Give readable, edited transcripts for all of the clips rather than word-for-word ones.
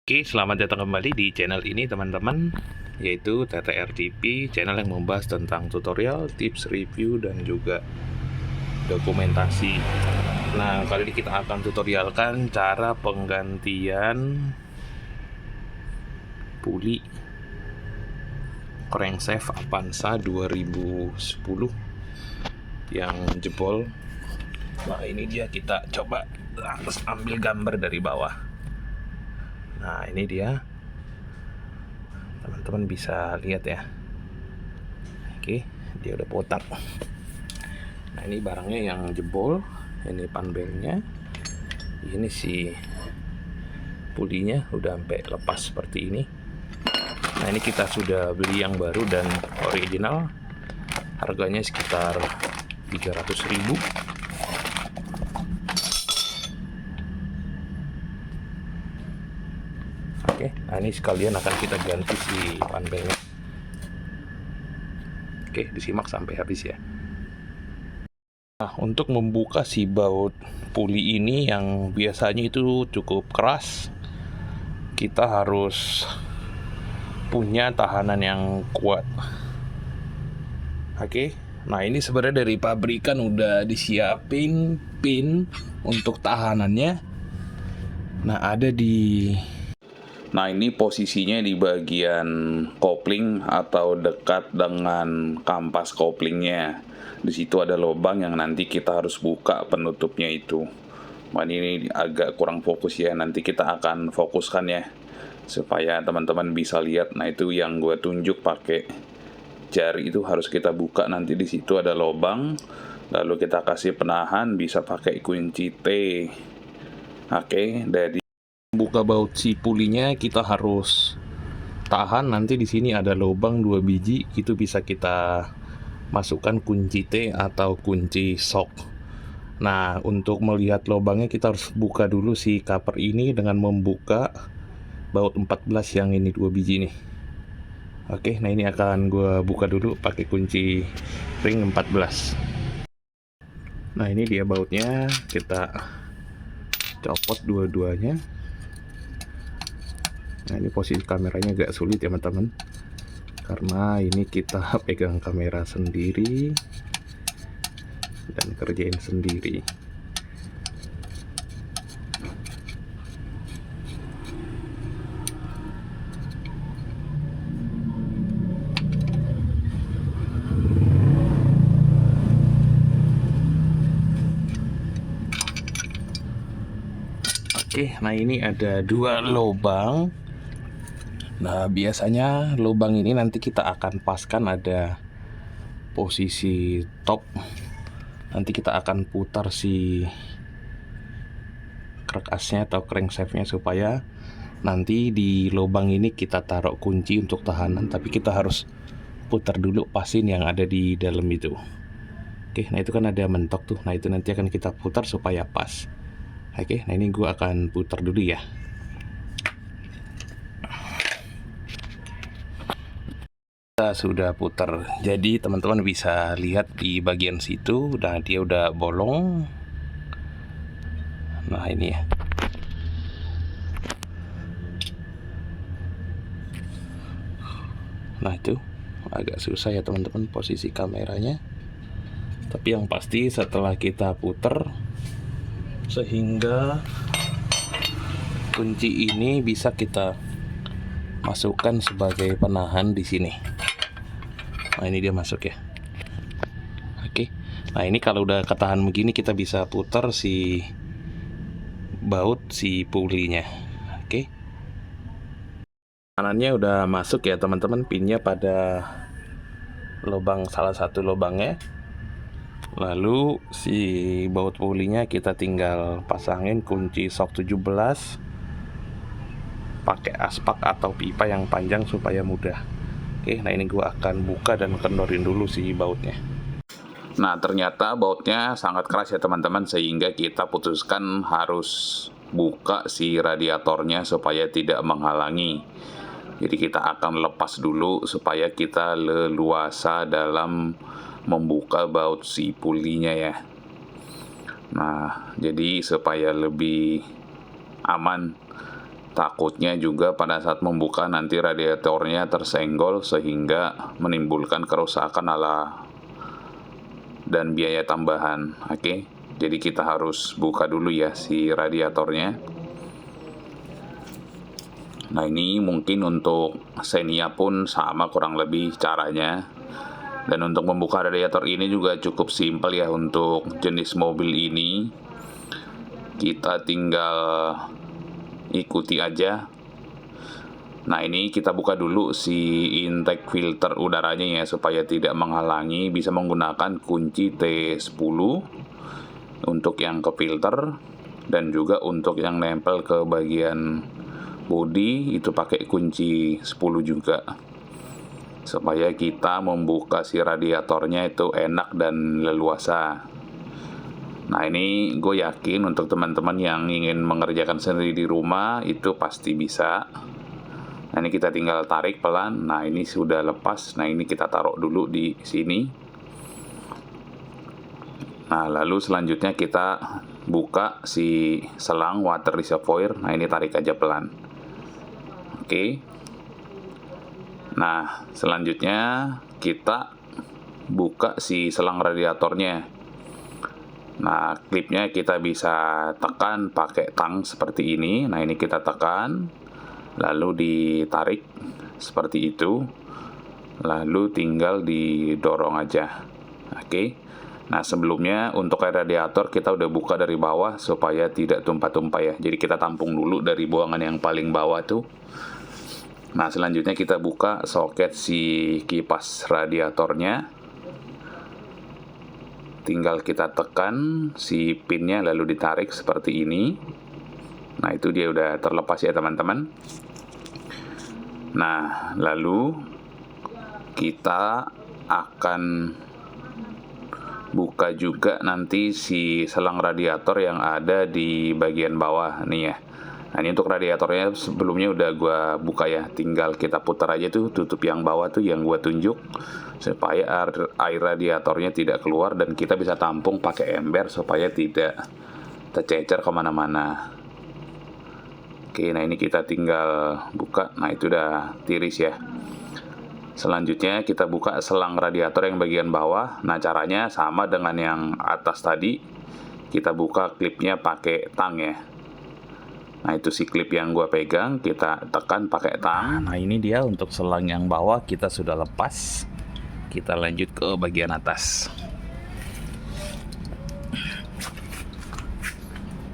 Oke, selamat datang kembali di channel ini teman-teman, yaitu TTR TV, channel yang membahas tentang tutorial, tips, review, dan juga dokumentasi. Nah, kali ini kita akan tutorialkan cara penggantian puli crankshaft Avanza 2010 yang jebol. Nah, ini dia, kita coba ambil gambar dari bawah. Nah, ini dia, teman-teman bisa lihat ya. Oke, dia udah putar. Nah, ini barangnya yang jebol, ini panbelnya, ini si pulinya udah sampai lepas seperti ini. Nah, ini kita sudah beli yang baru dan original, harganya sekitar 300.000. Oke, nah ini sekalian akan kita ganti si panbelnya. Oke, disimak sampai habis ya. Nah, untuk membuka si baut puli ini yang biasanya itu cukup keras, kita harus punya tahanan yang kuat. Oke, nah ini sebenarnya dari pabrikan udah disiapin pin untuk tahanannya. Nah, ada di ini posisinya di bagian kopling atau dekat dengan kampas koplingnya. Di situ ada lubang yang nanti kita harus buka penutupnya itu. Nah, ini agak kurang fokus ya, nanti kita akan fokuskan ya supaya teman-teman bisa lihat. Nah, itu yang gue tunjuk pakai jari itu harus kita buka, nanti di situ ada lubang, lalu kita kasih penahan, bisa pakai kunci T. Oke, dari buka baut si pulinya kita harus tahan, nanti di sini ada lubang 2 biji, itu bisa kita masukkan kunci T atau kunci shock. Nah, untuk melihat lubangnya kita harus buka dulu si cover ini dengan membuka baut 14 yang ini 2 biji nih. Oke, nah ini akan gue buka dulu pakai kunci ring 14. Nah, ini dia bautnya, kita copot dua-duanya. Nah, ini posisi kameranya agak sulit ya teman-teman, karena ini kita pegang kamera sendiri dan kerjain sendiri. Oke, nah ini ada 2 lubang. Nah, biasanya lubang ini nanti kita akan paskan ada posisi top. Nanti kita akan putar si crankasnya atau crankshaftnya supaya nanti di lubang ini kita taruh kunci untuk tahanan, tapi kita harus putar dulu pasin yang ada di dalam itu. Oke, nah itu kan ada mentok tuh. Nah, itu nanti akan kita putar supaya pas. Oke, nah ini gue akan putar dulu ya. Kita sudah putar, jadi teman-teman bisa lihat di bagian situ, nah dia udah bolong. Nah, ini ya. Nah, itu agak susah ya teman-teman posisi kameranya, tapi yang pasti setelah kita putar sehingga kunci ini bisa kita masukkan sebagai penahan di sini. Nah, ini dia masuk ya. Oke, nah ini kalau udah ketahan begini kita bisa putar si baut si pulinya. Oke, kanannya udah masuk ya teman-teman, pinnya pada lubang, salah satu lubangnya. Lalu si baut pulinya kita tinggal pasangin kunci shock 17 pakai aspak atau pipa yang panjang supaya mudah. Oke, nah ini gua akan buka dan kendorin dulu si bautnya. Nah, ternyata bautnya sangat keras ya teman-teman, sehingga kita putuskan harus buka si radiatornya supaya tidak menghalangi. Jadi kita akan lepas dulu supaya kita leluasa dalam membuka baut si pulinya ya. Nah, jadi supaya lebih aman, Takutnya juga pada saat membuka nanti radiatornya tersenggol sehingga menimbulkan kerusakan dan biaya tambahan. Oke, jadi kita harus buka dulu ya si radiatornya. Nah, ini mungkin untuk Xenia pun sama kurang lebih caranya. Dan untuk membuka radiator ini juga cukup simpel ya untuk jenis mobil ini. Kita tinggal ikuti aja. Nah, ini kita buka dulu si intake filter udaranya ya, supaya tidak menghalangi. Bisa menggunakan kunci T10 untuk yang ke filter, dan juga untuk yang nempel ke bagian bodi itu pakai kunci 10 juga, supaya kita membuka si radiatornya itu enak dan leluasa. Nah, ini gue yakin untuk teman-teman yang ingin mengerjakan sendiri di rumah itu pasti bisa. Nah, ini kita tinggal tarik pelan. Nah, ini sudah lepas. Nah, ini kita taruh dulu di sini. Nah, lalu selanjutnya kita buka si selang water reservoir. Nah, ini tarik aja pelan. Oke. Nah, selanjutnya kita buka si selang radiatornya. Nah, klipnya kita bisa tekan pakai tang seperti ini. Nah, ini kita tekan, lalu ditarik seperti itu, lalu tinggal didorong aja. Oke. Nah, sebelumnya untuk air radiator kita udah buka dari bawah supaya tidak tumpah-tumpah ya. Jadi kita tampung dulu dari buangan yang paling bawah tuh. Nah, selanjutnya kita buka soket si kipas radiatornya. Tinggal kita tekan si pinnya lalu ditarik seperti ini. Nah, itu dia udah terlepas ya teman-teman. Nah, lalu kita akan buka juga nanti si selang radiator yang ada di bagian bawah nih ya. Nah, ini untuk radiatornya sebelumnya udah gue buka ya. Tinggal kita putar aja tuh tutup yang bawah tuh yang gue tunjuk, supaya air radiatornya tidak keluar dan kita bisa tampung pakai ember supaya tidak tercecer kemana-mana. Oke, nah ini kita tinggal buka. Nah, itu udah tiris ya. Selanjutnya kita buka selang radiator yang bagian bawah. Nah, caranya sama dengan yang atas tadi. Kita buka klipnya pakai tang ya. Nah, itu si klip yang gua pegang, kita tekan pakai tang. Nah, ini dia untuk selang yang bawah kita sudah lepas. Kita lanjut ke bagian atas.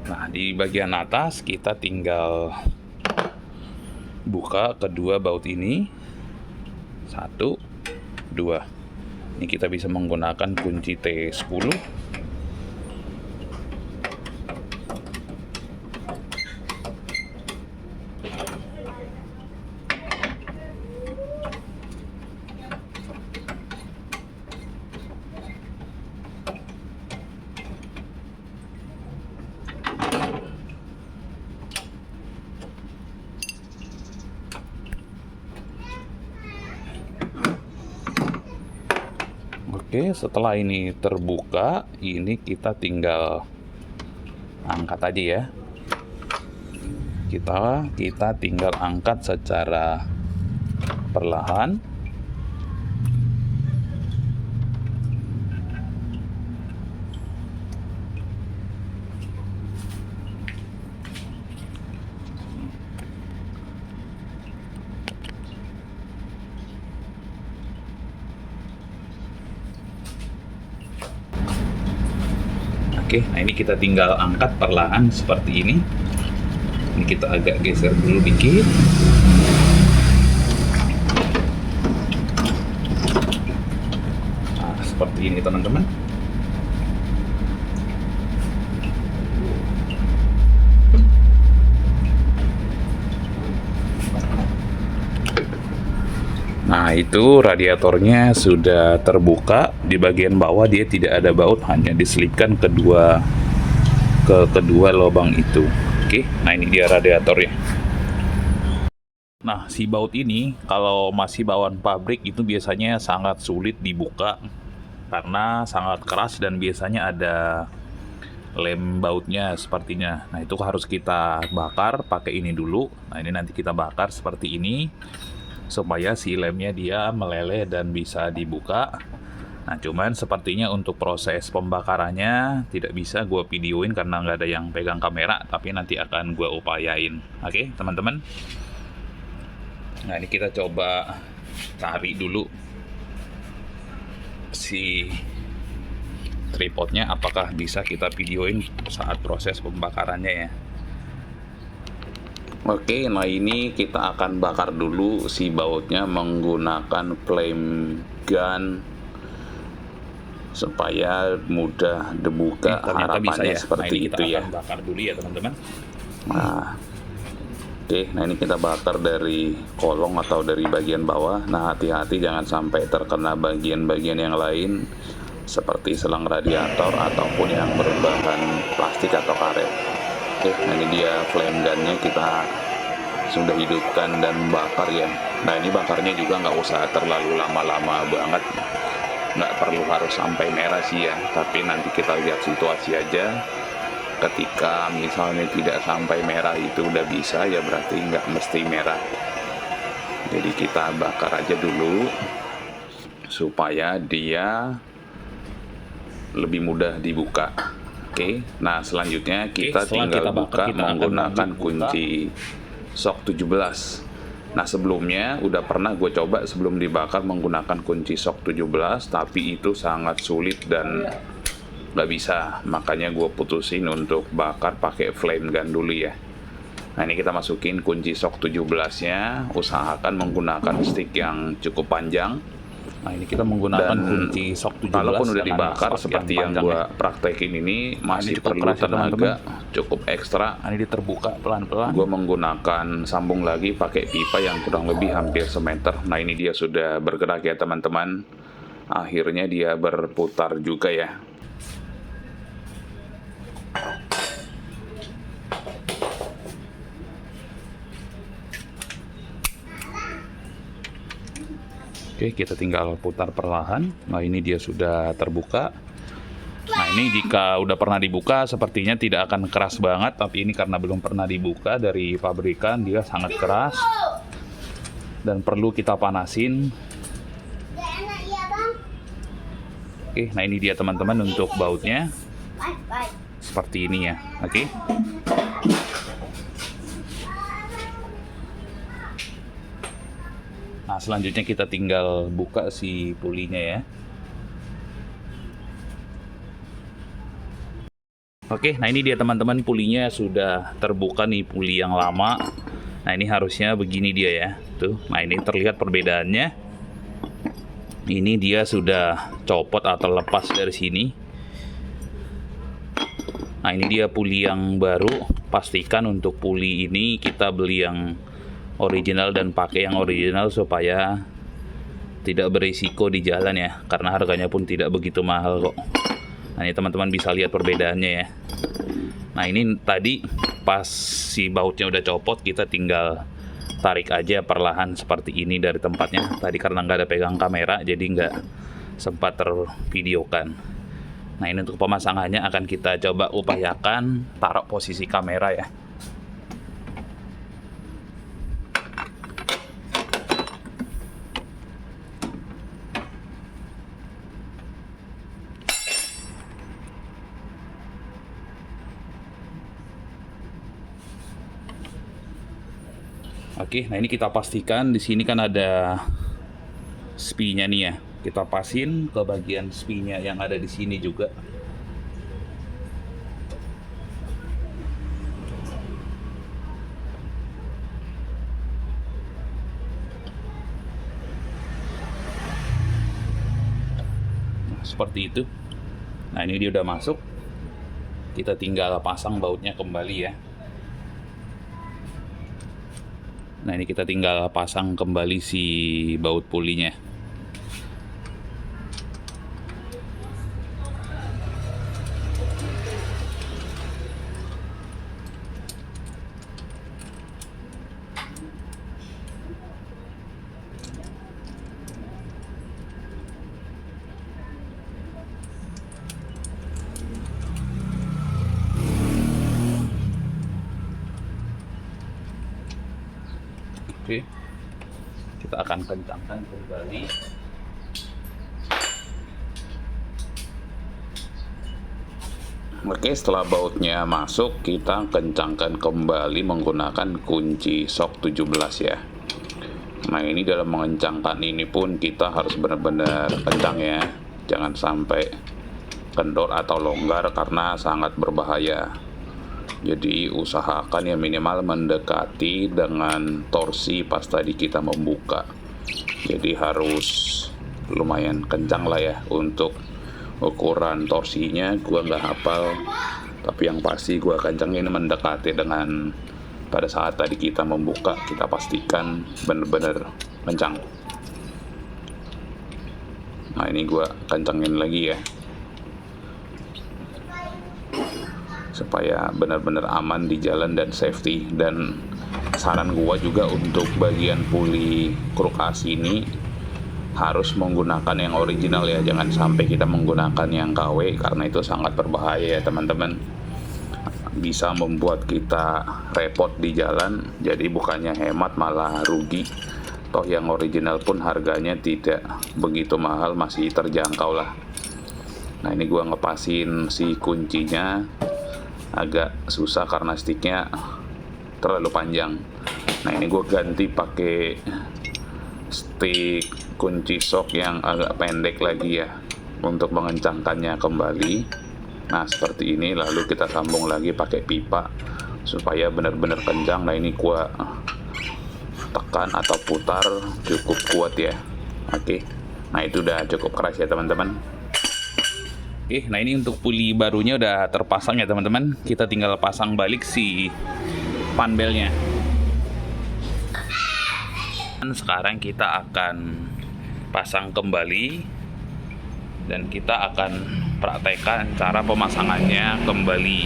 Nah, di bagian atas kita tinggal buka kedua baut ini. 1, 2. Ini kita bisa menggunakan kunci T10. Oke, setelah ini terbuka, ini kita tinggal angkat aja ya. Kita tinggal angkat secara perlahan. Oke, nah ini kita tinggal angkat perlahan seperti ini. Ini kita agak geser dulu dikit. Nah, seperti ini teman-teman. Nah, itu radiatornya sudah terbuka. Di bagian bawah dia tidak ada baut, hanya diselipkan ke kedua lubang itu. Oke, nah ini dia radiatornya. Nah, si baut ini kalau masih bawaan pabrik itu biasanya sangat sulit dibuka karena sangat keras dan biasanya ada lem bautnya sepertinya. Nah itu harus kita bakar pakai ini dulu. Nah ini nanti kita bakar seperti ini supaya si lemnya dia meleleh dan bisa dibuka. Nah cuman sepertinya untuk proses pembakarannya tidak bisa gue videoin karena nggak ada yang pegang kamera, tapi nanti akan gue upayain. Oke teman-teman. Nah ini kita coba cari dulu si tripodnya apakah bisa kita videoin saat proses pembakarannya ya. Oke, nah ini kita akan bakar dulu si bautnya menggunakan flame gun supaya mudah dibuka. Harapannya bisa ya. Seperti nah, itu ya. Akan bakar dulu ya teman-teman. Nah, oke, nah ini kita bakar dari kolong atau dari bagian bawah. Nah hati-hati jangan sampai terkena bagian-bagian yang lain seperti selang radiator ataupun yang berbahan plastik atau karet. Oke, nah ini dia flame gunnya kita sudah hidupkan dan bakar ya. Nah ini bakarnya juga nggak usah terlalu lama-lama banget, nggak perlu harus sampai merah sih ya, tapi nanti kita lihat situasi aja. Ketika misalnya tidak sampai merah itu udah bisa ya, berarti nggak mesti merah. Jadi kita bakar aja dulu supaya dia lebih mudah dibuka. Oke, nah selanjutnya kita tinggal buka menggunakan kunci shock 17. Nah sebelumnya udah pernah gue coba sebelum dibakar menggunakan kunci shock 17, tapi itu sangat sulit dan nggak bisa. Makanya gue putusin untuk bakar pakai flame gun dulu ya. Nah ini kita masukin kunci shock 17-nya, usahakan menggunakan stick yang cukup panjang. Nah ini kita menggunakan kunci shock 17. Kalaupun udah dibakar seperti yang gua praktekin ini masih perlu tenaga cukup ekstra. Nah, ini terbuka pelan-pelan. Gua menggunakan sambung lagi pakai pipa yang kurang lebih hampir semeter. Nah ini dia sudah bergerak ya teman-teman. Akhirnya dia berputar juga ya. Oke, kita tinggal putar perlahan. Nah ini dia sudah terbuka. Nah ini jika udah pernah dibuka sepertinya tidak akan keras banget, tapi ini karena belum pernah dibuka dari pabrikan dia sangat keras dan perlu kita panasin. Oke, nah ini dia teman-teman untuk bautnya seperti ini ya. Oke. Nah selanjutnya kita tinggal buka si pulinya ya. Oke, nah ini dia teman-teman pulinya sudah terbuka nih, puli yang lama. Nah ini harusnya begini dia ya. Tuh, nah ini terlihat perbedaannya. Ini dia sudah copot atau lepas dari sini. Nah ini dia puli yang baru. Pastikan untuk puli ini kita beli yang original dan pakai yang original supaya tidak berisiko di jalan ya, karena harganya pun tidak begitu mahal kok. Nah ini teman-teman bisa lihat perbedaannya ya. Nah ini tadi pas si bautnya udah copot, kita tinggal tarik aja perlahan seperti ini dari tempatnya. Tadi karena nggak ada pegang kamera jadi nggak sempat tervideokan. Nah ini untuk pemasangannya akan kita coba upayakan taruh posisi kamera ya. Oke, nah ini kita pastikan di sini kan ada spinya nih ya. Kita pasin ke bagian spinya yang ada di sini juga. Nah, seperti itu. Nah, ini dia udah masuk. Kita tinggal pasang bautnya kembali ya. Nah ini kita tinggal pasang kembali si baut pulinya. Oke, kita akan kencangkan kembali. Oke, setelah bautnya masuk, kita kencangkan kembali menggunakan kunci shock 17 ya. Nah, ini dalam mengencangkan ini pun kita harus benar-benar kencang ya. Jangan sampai kendor atau longgar karena sangat berbahaya. Jadi usahakan ya minimal mendekati dengan torsi pas tadi kita membuka. Jadi harus lumayan kencang lah ya. Untuk ukuran torsinya gua nggak hafal, tapi yang pasti gua kencangin mendekati dengan pada saat tadi kita membuka. Kita pastikan bener-bener kencang. Nah, ini gua kencangin lagi ya, supaya benar-benar aman di jalan dan safety. Dan saran gua juga untuk bagian puli kruk as ini harus menggunakan yang original ya, jangan sampai kita menggunakan yang KW karena itu sangat berbahaya ya teman-teman. Bisa membuat kita repot di jalan, jadi bukannya hemat malah rugi. Toh yang original pun harganya tidak begitu mahal, masih terjangkau lah. Nah, ini gua ngepasin si kuncinya agak susah karena sticknya terlalu panjang. Nah, ini gua ganti pakai stick kunci shock yang agak pendek lagi ya, untuk mengencangkannya kembali. Nah, seperti ini, lalu kita sambung lagi pakai pipa supaya benar-benar kencang. Nah, ini gua tekan atau putar cukup kuat ya. Oke, nah itu udah cukup keras ya teman-teman. Oke, nah ini untuk puli barunya udah terpasang ya teman-teman. Kita tinggal pasang balik si panbelnya. Sekarang kita akan pasang kembali dan kita akan praktekkan cara pemasangannya kembali.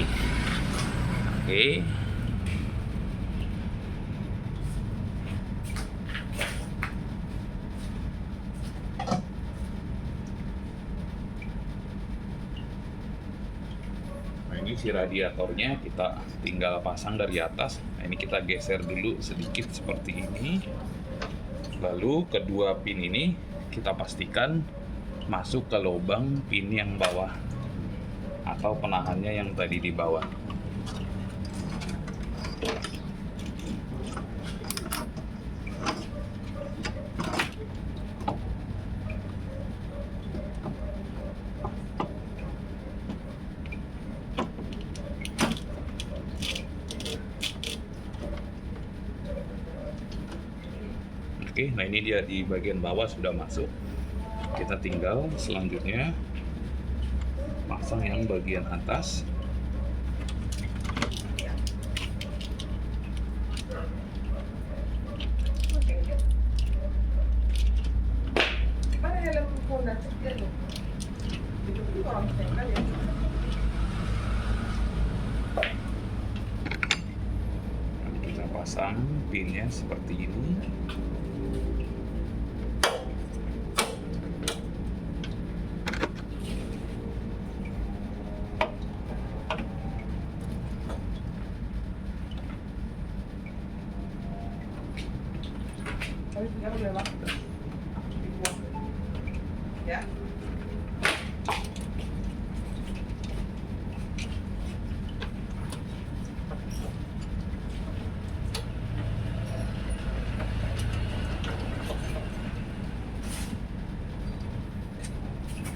Oke. Nah, ini si radiatornya kita tinggal pasang dari atas. Nah, ini kita geser dulu sedikit seperti ini. Lalu kedua pin ini kita pastikan masuk ke lubang pin yang bawah atau penahannya yang tadi di bawah. Oke, nah ini dia di bagian bawah sudah masuk. Kita tinggal selanjutnya pasang yang bagian atas. Kita pasang pinnya seperti ini. Ya.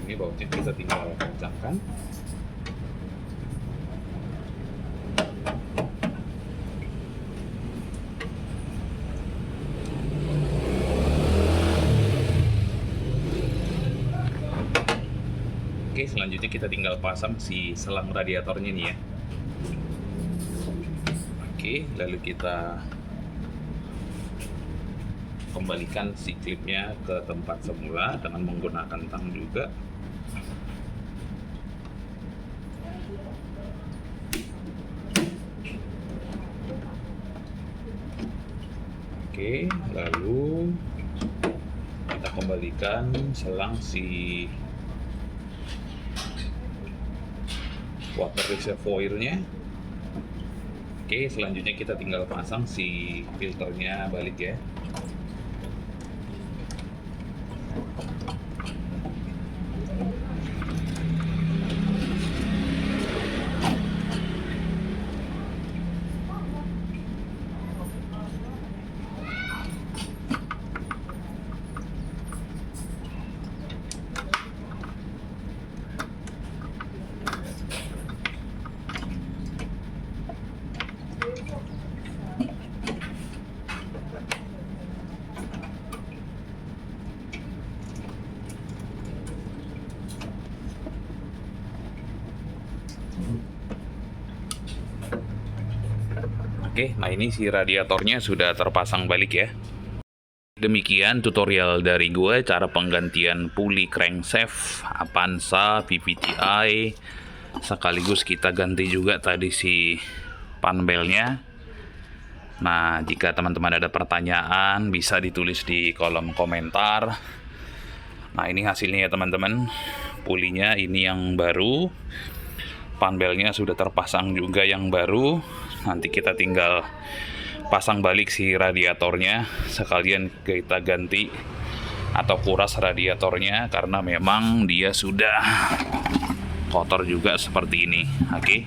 Ini bautnya kita tinggal kencangkan. Oke, selanjutnya kita tinggal pasang si selang radiatornya nih ya. Oke, lalu kita kembalikan si klipnya ke tempat semula dengan menggunakan tang juga. Oke, lalu kita kembalikan selang si water reservoirnya. Oke, selanjutnya kita tinggal pasang si filternya balik ya. Oke, nah ini si radiatornya sudah terpasang balik ya. Demikian tutorial dari gue cara penggantian puli crankshaft Avanza VVTi, sekaligus kita ganti juga tadi si panbelnya. Nah, jika teman-teman ada pertanyaan bisa ditulis di kolom komentar. Nah, ini hasilnya ya teman-teman. Pulinya ini yang baru, panbelnya sudah terpasang juga yang baru. Nanti kita tinggal pasang balik si radiatornya, sekalian kita ganti atau kuras radiatornya karena memang dia sudah kotor juga seperti ini. Oke.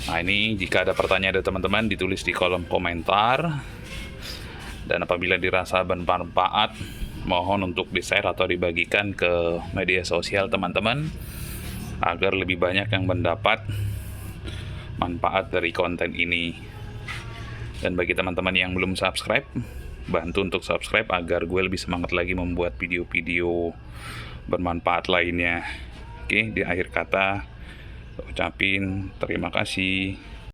Nah, ini jika ada pertanyaan dari teman-teman ditulis di kolom komentar. Dan apabila dirasa bermanfaat, mohon untuk di-share atau dibagikan ke media sosial teman-teman agar lebih banyak yang mendapat manfaat dari konten ini. Dan bagi teman-teman yang belum subscribe, bantu untuk subscribe agar gue lebih semangat lagi membuat video-video bermanfaat lainnya. Oke, di akhir kata ucapin terima kasih.